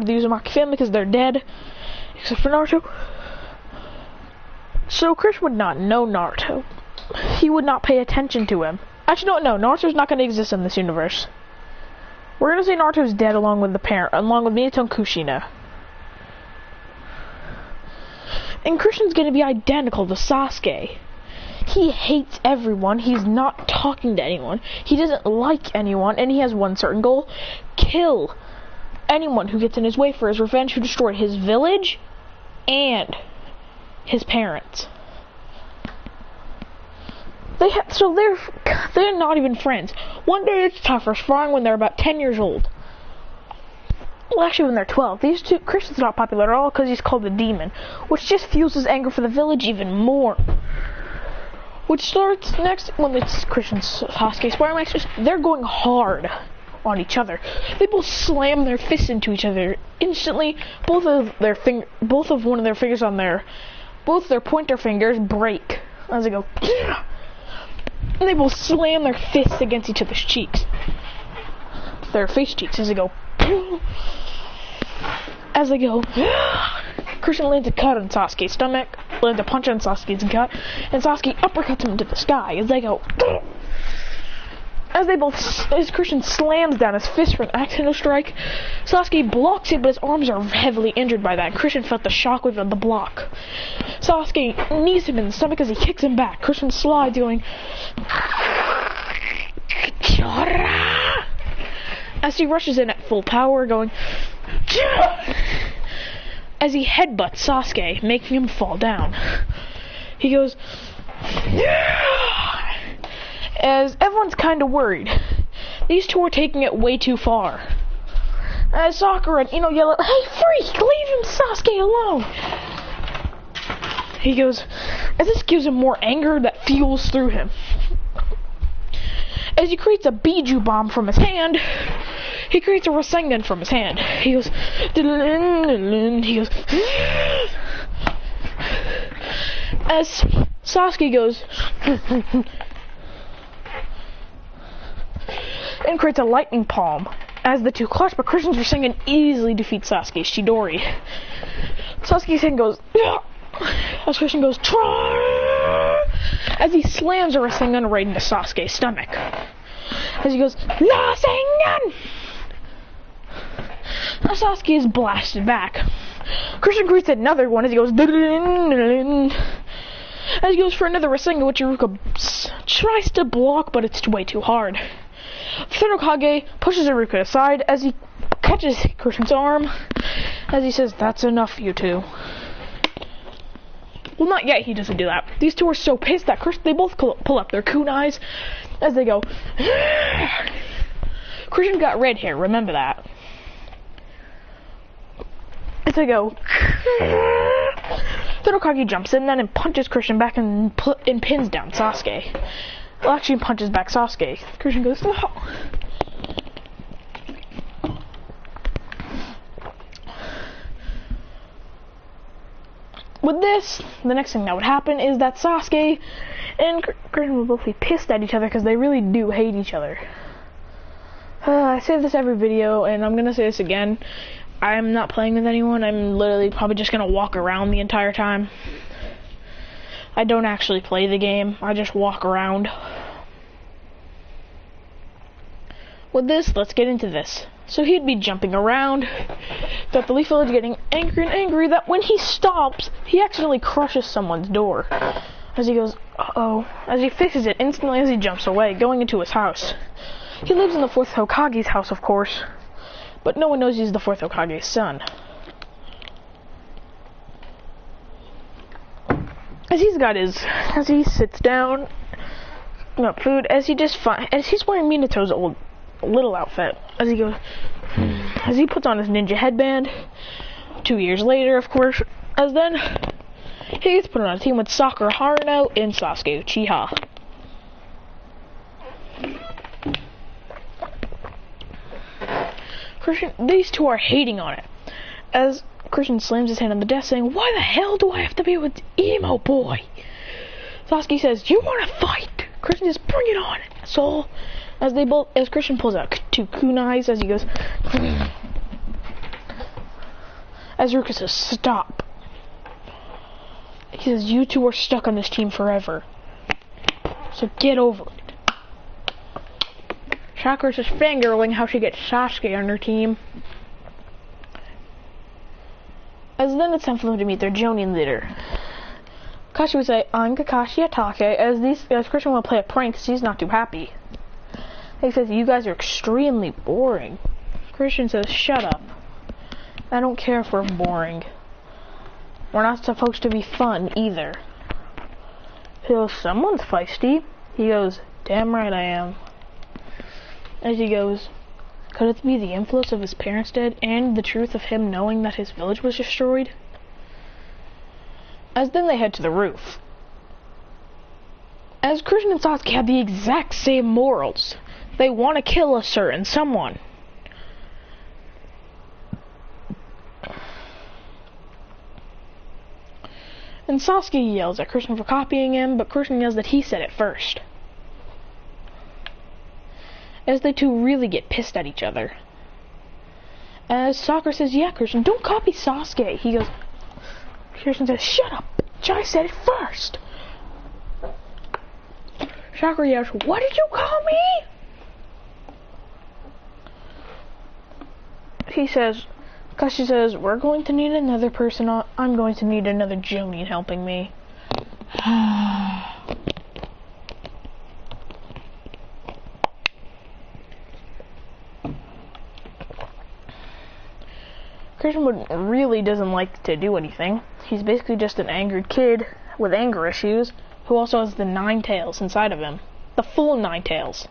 part of the Uzumaki family because they're dead, except for Naruto. So Christian would not know Naruto. He would not pay attention to him. Actually, no, Naruto's not going to exist in this universe. We're going to say Naruto's dead along with Minato and Kushina. And Christian's going to be identical to Sasuke. He hates everyone. He's not talking to anyone. He doesn't like anyone, and he has one certain goal: kill anyone who gets in his way for his revenge, who destroyed his village and his parents. So they're not even friends. One day it's tougher, sparring when they're about 10 years old. Well, actually, when they're 12. These two, Christian's not popular at all because he's called the Demon, which just fuels his anger for the village even more. Which starts next when it's Christian's Sasuke sparring matches. They're going hard on each other. They both slam their fists into each other instantly. Both their pointer fingers break as they go. And they both slam their fists against each other's cheeks. Their face cheeks as they go. Christian lands a cut on Sasuke's stomach, lands a punch on Sasuke's gut, and Sasuke uppercuts him into the sky as they go. As Christian slams down his fist for an accidental strike, Sasuke blocks it, but his arms are heavily injured by that, and Christian felt the shockwave of the block. Sasuke knees him in the stomach as he kicks him back. Christian slides, going as he rushes in at full power, going as he headbutts Sasuke, making him fall down. He goes as everyone's kind of worried. These two are taking it way too far. As Sakura and Ino yell, "Hey, freak! Leave him, Sasuke, alone!" He goes, as this gives him more anger that fuels through him. As he creates a Biju bomb from his hand, he creates a Rasengan from his hand. He goes, as Sasuke goes, and creates a lightning palm. As the two clutch, but Christian's Rasengan easily defeats Sasuke's Chidori. Sasuke's hand goes, as Christian goes, as he slams a Rasengan right into Sasuke's stomach. As he goes, Rasengan! Now Sasuke is blasted back. Christian creates another one as he goes, as he goes for another Rasengan, which Iruka tries to block, but it's way too hard. Third Hokage pushes Iruka aside as he catches Christian's arm, as he says, "That's enough, you two." Well, not yet, he doesn't do that. These two are so pissed that they both pull up their kunais as they go. Christian got red hair, remember that. As they go. Third Hokage jumps in then and punches Christian back and pins down Sasuke. Well, actually punches back Sasuke. Christian goes, "No." With this, the next thing that would happen is that Sasuke and Christian will both be pissed at each other because they really do hate each other. I say this every video, and I'm gonna say this again. I'm not playing with anyone. I'm literally probably just gonna walk around the entire time. I don't actually play the game. I just walk around. With this, let's get into this. So he'd be jumping around, that the Leaf Village getting angry and angry, that when he stops, he accidentally crushes someone's door. As he goes, uh-oh, as he fixes it instantly as he jumps away, going into his house. He lives in the 4th Hokage's house, of course, but no one knows he's the 4th Hokage's son. As he sits down, got food, as he's wearing Minato's old little outfit, as he puts on his ninja headband, 2 years later, of course, as then he gets put on a team with Sakura Haruno and Sasuke Uchiha. These two are hating on it, as Christian slams his hand on the desk saying, "Why the hell do I have to be with emo boy?" Sasuke says, "You want to fight?" Christian says, "Bring it on." So, as Christian pulls out 2 kunais, as he goes, As Ruka says, stop. He says, you two are stuck on this team forever. So get over it. Sakura's just fangirling how she gets Sasuke on her team. As then it's time for them to meet their Jonin leader. Kakashi would say, I'm Kakashi Atake, as Christian will play a prank because he's not too happy. He says, you guys are extremely boring. Christian says, shut up. I don't care if we're boring. We're not supposed to be fun either. He goes, someone's feisty. He goes, damn right I am. As he goes, could it be the influence of his parents dead and the truth of him knowing that his village was destroyed? As then they head to the roof. As Christian and Sasuke have the exact same morals. They want to kill a certain someone. And Sasuke yells at Christian for copying him, but Christian yells that he said it first. As they two really get pissed at each other. As Sakura says, yeah, Christian, don't copy Sasuke. He goes, Christian says, shut up, bitch, I said it first. Sakura yells, what did you call me? He says, Kakashi says, we're going to need another person I'm going to need another Jonin helping me. Christian really doesn't like to do anything. He's basically just an angered kid with anger issues who also has the 9 tails inside of him. The full 9 tails.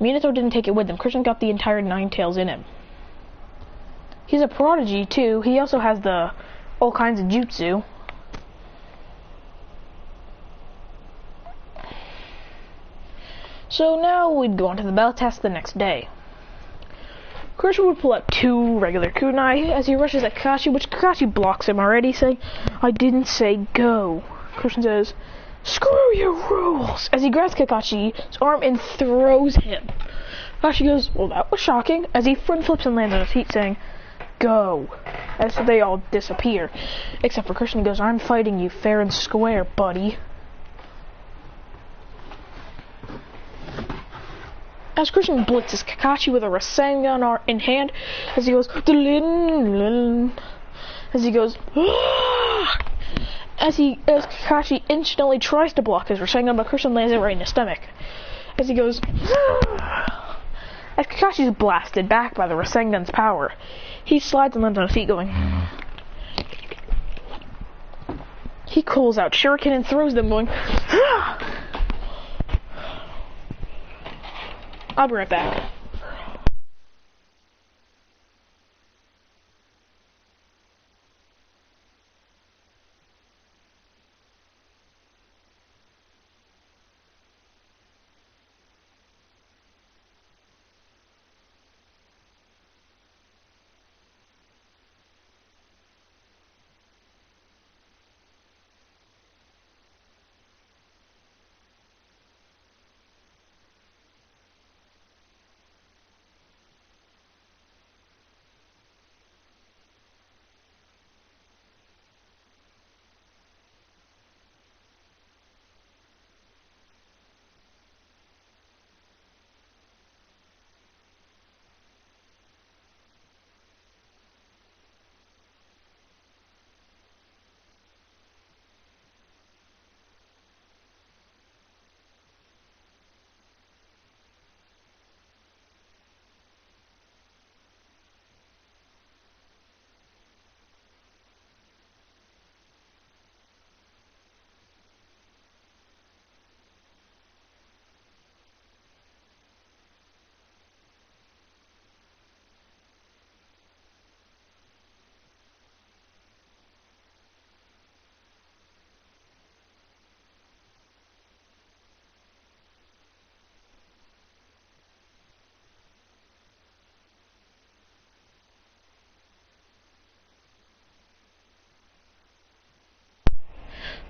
Minato didn't take it with him. Christian got the entire 9 tails in him. He's a prodigy too. He also has all kinds of jutsu. So now we'd go on to the battle test the next day. Christian would pull out 2 regular kunai as he rushes at Kakashi, which Kakashi blocks him already, saying, I didn't say go. Christian says, screw your rules, as he grabs Kakashi's arm and throws him. Kakashi goes, well, that was shocking, as he front flips and lands on his feet, saying, go, as they all disappear. Except for Christian, goes, I'm fighting you fair and square, buddy. As Christian blitzes Kakashi with a Rasengan in hand, as he goes, as he goes, as Kakashi instantly tries to block his Rasengan, but Christian lands it right in his stomach. As he goes, as Kakashi is blasted back by the Rasengan's power, he slides and lands on his feet going, he calls out Shuriken and throws them going, I'll be right back.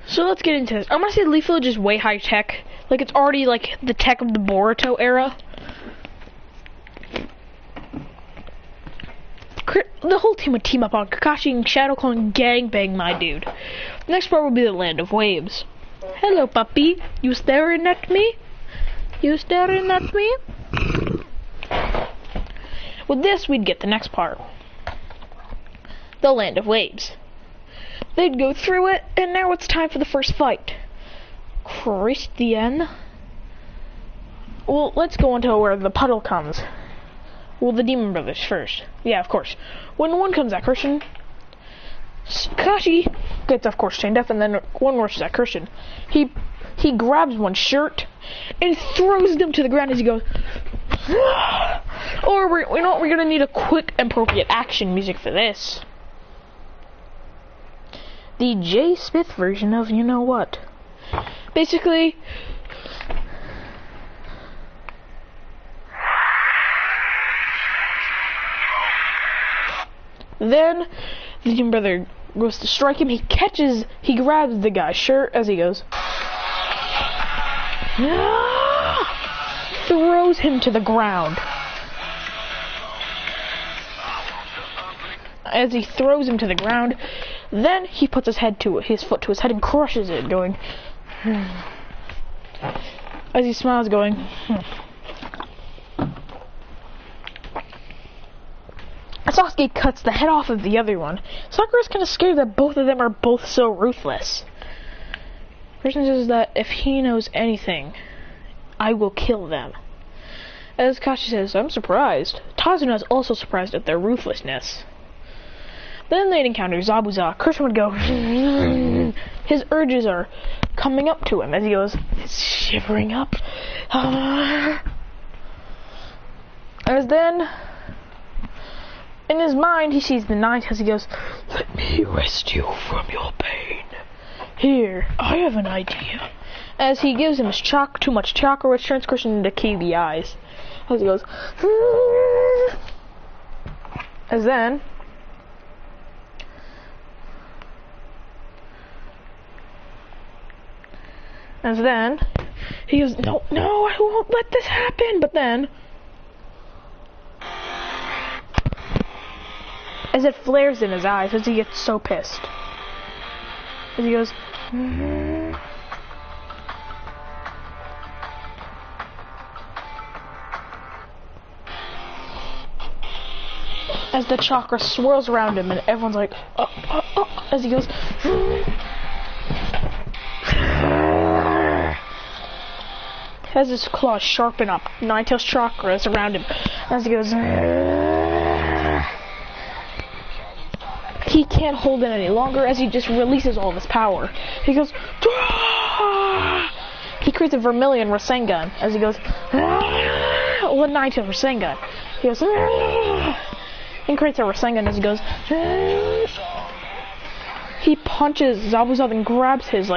So let's get into this. I'm gonna say Leaf Village is way high tech. Like, it's already like the tech of the Boruto era. The the whole team would team up on Kakashi and Shadow Clone and gangbang my dude. The next part would be the Land of Waves. Hello, puppy. You staring at me? You staring at me? With this, we'd get the next part. The Land of Waves. They'd go through it, and now it's time for the first fight. Christian. Well, let's go into where the puddle comes. Well, the Demon Brothers first. Yeah, of course. When one comes at Christian, Kakashi gets, of course, chained up, and then one rushes at Christian. He grabs one's shirt and throws them to the ground as he goes. Or we're gonna need a quick, appropriate action music for this. The J. Smith version of you know what. Basically, then the Demon Brother goes to strike him. He grabs the guy's shirt as he goes. Throws him to the ground. As he throws him to the ground, then he puts his foot to his head and crushes it, going. As he smiles, going. Sasuke cuts the head off of the other one. Sakura's kind of scared that both of them are both so ruthless. Christian says that if he knows anything, I will kill them. As Kashi says, I'm surprised. Tazuna is also surprised at their ruthlessness. Then they'd encounter Zabuza. Christian would go. His urges are coming up to him as he goes, shivering up. As then, in his mind, he sees the night as he goes, let me rest you from your pain. Here, I have an idea. As he gives him too much chakra, which turns Christian into Kiwi eyes. As he goes, as then, he goes, no, I won't let this happen. But then, as it flares in his eyes, as he gets so pissed, as he goes, as the chakra swirls around him, and everyone's like, as he goes, as his claws sharpen up, Ninetales chakra is around him, as he goes, he can't hold it any longer as he just releases all of his power. He goes, he creates a Vermilion Rasengan as he goes, well, Ninetales Rasengan. He goes, and creates a Rasengan as he goes. He punches Zabuza and grabs his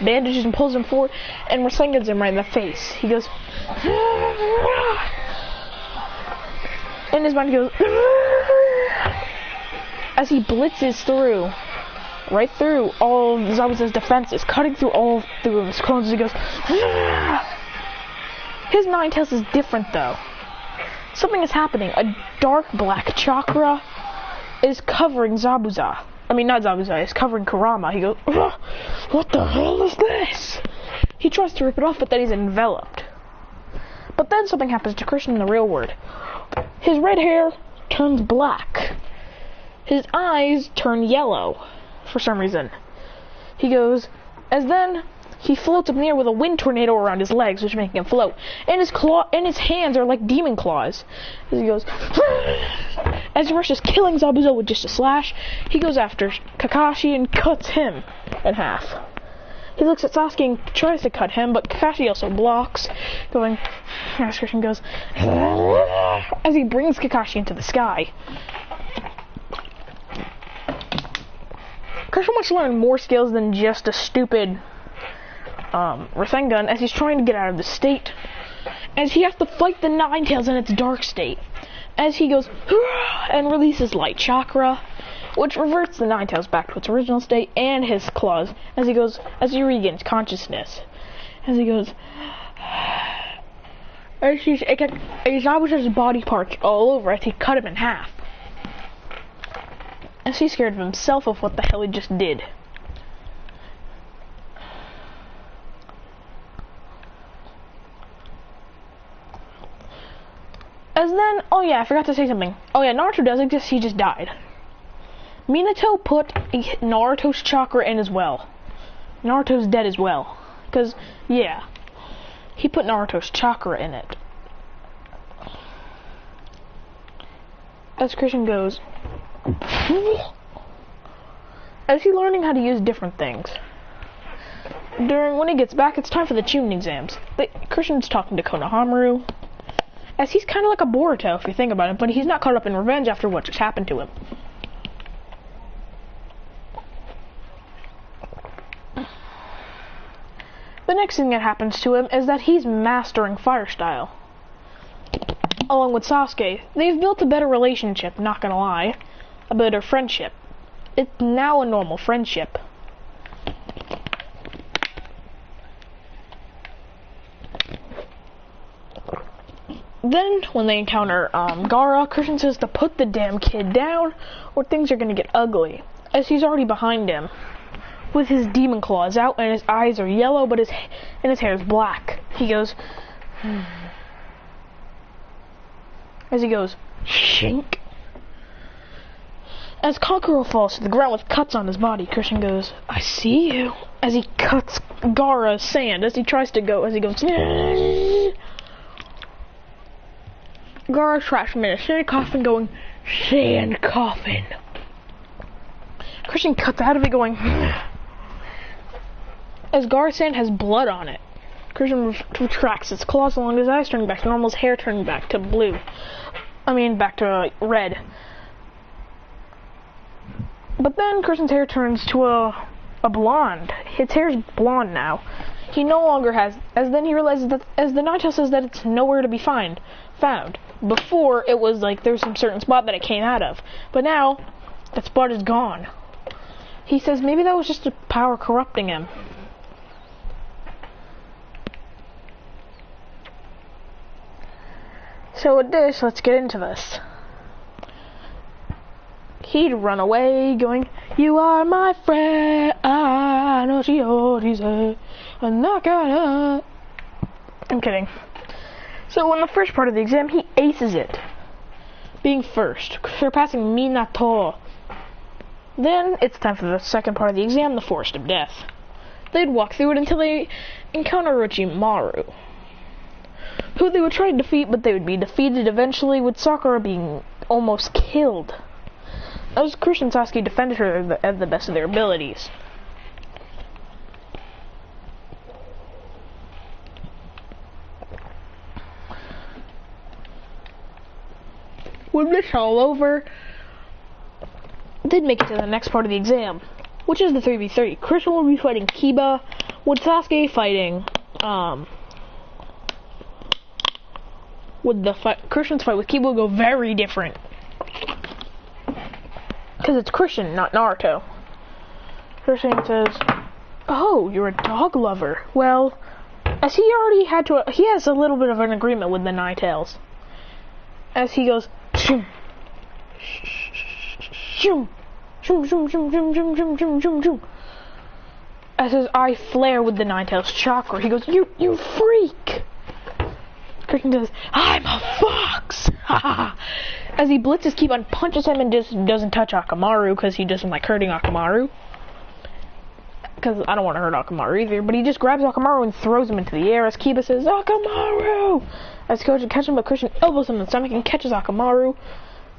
bandages and pulls him forward and Rasengans him right in the face. He goes, and his mind goes, as he blitzes right through all of Zabuza's defenses, cutting through all of his clones as he goes. His Ninetales is different though. Something is happening. A dark black chakra is covering Zabuza. I mean, not Zabuza, it's covering Kurama. He goes, what the hell is this? He tries to rip it off, but then he's enveloped. But then something happens to Christian in the real world. His red hair turns black. His eyes turn yellow for some reason. He goes, as then he floats up in the air with a wind tornado around his legs, which make him float. And his hands are like demon claws. As he goes, as he rushes, killing Zabuza with just a slash, he goes after Kakashi and cuts him in half. He looks at Sasuke and tries to cut him, but Kakashi also blocks, going, as Christian goes, as he brings Kakashi into the sky. Christian wants to learn more skills than just a stupid Rasengan as he's trying to get out of the state, as he has to fight the Ninetales in its dark state, as he goes and releases light chakra, which reverts the Ninetales back to its original state, and his claws as he regains consciousness, as he goes, as he's Zabuza's body parts all over as he cut him in half. as he's scared of himself of what the hell he just did. As then, oh yeah, I forgot to say something. Oh yeah, Naruto does exist, he just died. Minato put Naruto's chakra in as well. Naruto's dead as well. Because, yeah, he put Naruto's chakra in it. As Christian goes, as he's learning how to use different things. When he gets back, it's time for the Chunin exams. Christian's talking to Konohamaru. As he's kind of like a Boruto, if you think about it, but he's not caught up in revenge after what just happened to him. The next thing that happens to him is that he's mastering fire style. Along with Sasuke, they've built a better relationship, not gonna lie. A better friendship. It's now a normal friendship. Then, when they encounter Gaara, Christian says to put the damn kid down, or things are gonna get ugly. As he's already behind him, with his demon claws out, and his eyes are yellow, but his hair is black. He goes, as he goes, shink. As Kankuro falls to the ground with cuts on his body, Christian goes, I see you. As he cuts Gaara's sand, as he goes, Gaara traps him in a sand coffin going, sand coffin. Christian cuts out of it going, as Gaara's sand has blood on it. Christian retracts his claws along his eyes, turning back to normal, his hair turning back to blue. Back to red. But then Christian's hair turns to a blonde. His hair's blonde now. He no longer has, as then he realizes that, as the Naruto says that it's nowhere to be found. Before, it was like there was some certain spot that it came out of. But now, that spot is gone. He says maybe that was just a power corrupting him. So with this, let's get into this. He'd run away, going, you are my friend, I know she already said, I'm not gonna. I'm kidding. So in the first part of the exam, he aces it, being first, surpassing Minato. Then it's time for the second part of the exam, the Forest of Death. They'd walk through it until they encounter Orochimaru, who they would try to defeat, but they would be defeated eventually, with Sakura being almost killed, as Christian and Sasuke defended her at the best of their abilities. With this all over, they'd make it to the next part of the exam, which is the 3v3. Christian will be fighting Kiba, with Sasuke fighting, Christian's fight with Kiba will go very different. Because it's Christian, not Naruto. Christian says, oh, you're a dog lover. Well, as he already had to, he has a little bit of an agreement with the Nine Tails. As he goes, shoom, shoom, shoom, shoom, shoom, shoom, shoom, shoom, shoom, shoom, shoom. As his eye flare with the Nine Tails chakra, he goes, you freak! Christian goes, I'm a fox! As he blitzes Kiba and punches him and just doesn't touch Akamaru because he doesn't like hurting Akamaru. Because I don't want to hurt Akamaru either, but he just grabs Akamaru and throws him into the air as Kiba says, Akamaru! As he goes to catch him, but Christian elbows him in the stomach and catches Akamaru,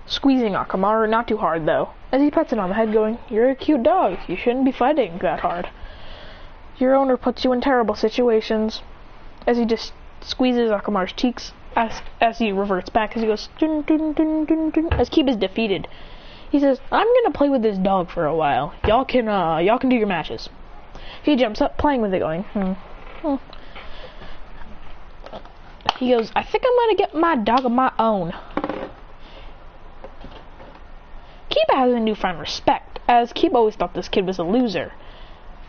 squeezing Akamaru, not too hard though. As he pets it on the head going, you're a cute dog, you shouldn't be fighting that hard. Your owner puts you in terrible situations. As he just squeezes Akamaru's cheeks as he reverts back, as he goes dun, dun, dun, dun, dun, as Kiba's defeated. He says, I'm gonna play with this dog for a while. Y'all can do your matches. He jumps up, playing with it, going, He goes, I think I'm gonna get my dog of my own. Kiba has a newfound respect, as Kiba always thought this kid was a loser.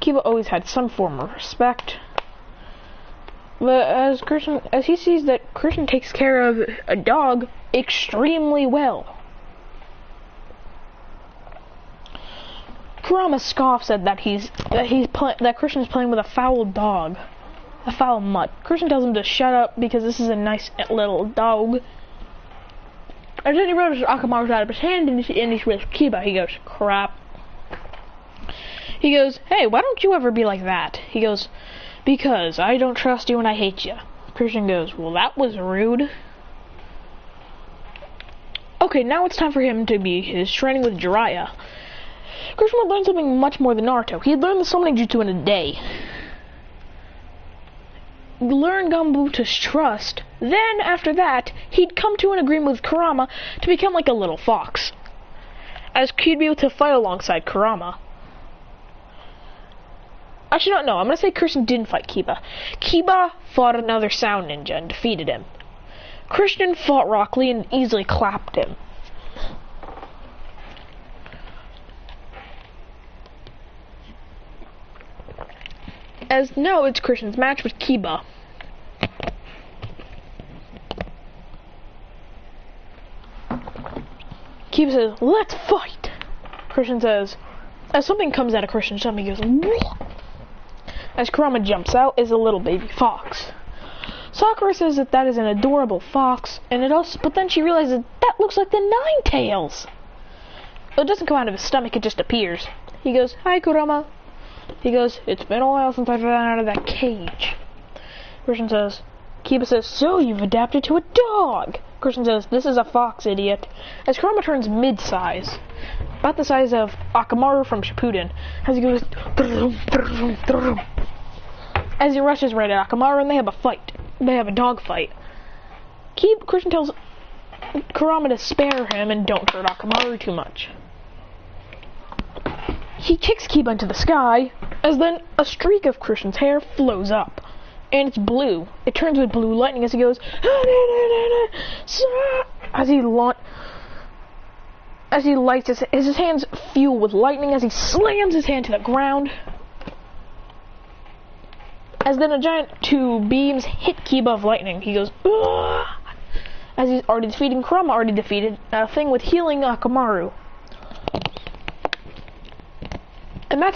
Kiba always had some form of respect. But as he sees that Christian takes care of a dog extremely well. Kurama scoffs at that that Christian is playing with a foul dog. A foul mutt. Christian tells him to shut up because this is a nice little dog. And then he realizes Akamaru's out of his hand and he's with Kiba. He goes, crap. He goes, hey, why don't you ever be like that? He goes, because I don't trust you and I hate you. Christian goes, well, that was rude. Okay, now it's time for him to be his training with Jiraiya. Christian would learn something much more than Naruto. He'd learn the summoning jutsu in a day. Learn Gambuta's trust. Then, after that, he'd come to an agreement with Kurama to become like a little fox. As he'd be able to fight alongside Kurama. Actually, no, I'm gonna say Christian didn't fight Kiba. Kiba fought another Sound Ninja and defeated him. Christian fought Rock Lee and easily clapped him. As now it's Christian's match with Kiba. Kiba says, let's fight! Christian says, as something comes out of Christian's tummy, he goes, whoa! As Kurama jumps out is a little baby fox. Sakura says that is an adorable fox, and but then she realizes that looks like the Nine Tails. It doesn't come out of his stomach, it just appears. He goes, hi Kurama. He goes, it's been a while since I've ran out of that cage. Christian says, Kiba says, so you've adapted to a dog. Christian says, this is a fox, idiot. As Kurama turns mid-size, about the size of Akamaru from Shippuden, as he goes, as he rushes right at Akamaru, and they have a fight. They have a dog fight. Christian tells Kurama to spare him and don't hurt Akamaru too much. He kicks Kiba into the sky, as then a streak of Christian's hair flows up. And it's blue. It turns with blue lightning as he goes, as he lights his hands fuel with lightning as he slams his hand to the ground. As then a giant two beams hit Kiba of lightning. He goes, ugh! As he's already defeating Kurama, already defeated a thing with healing Akamaru. And that's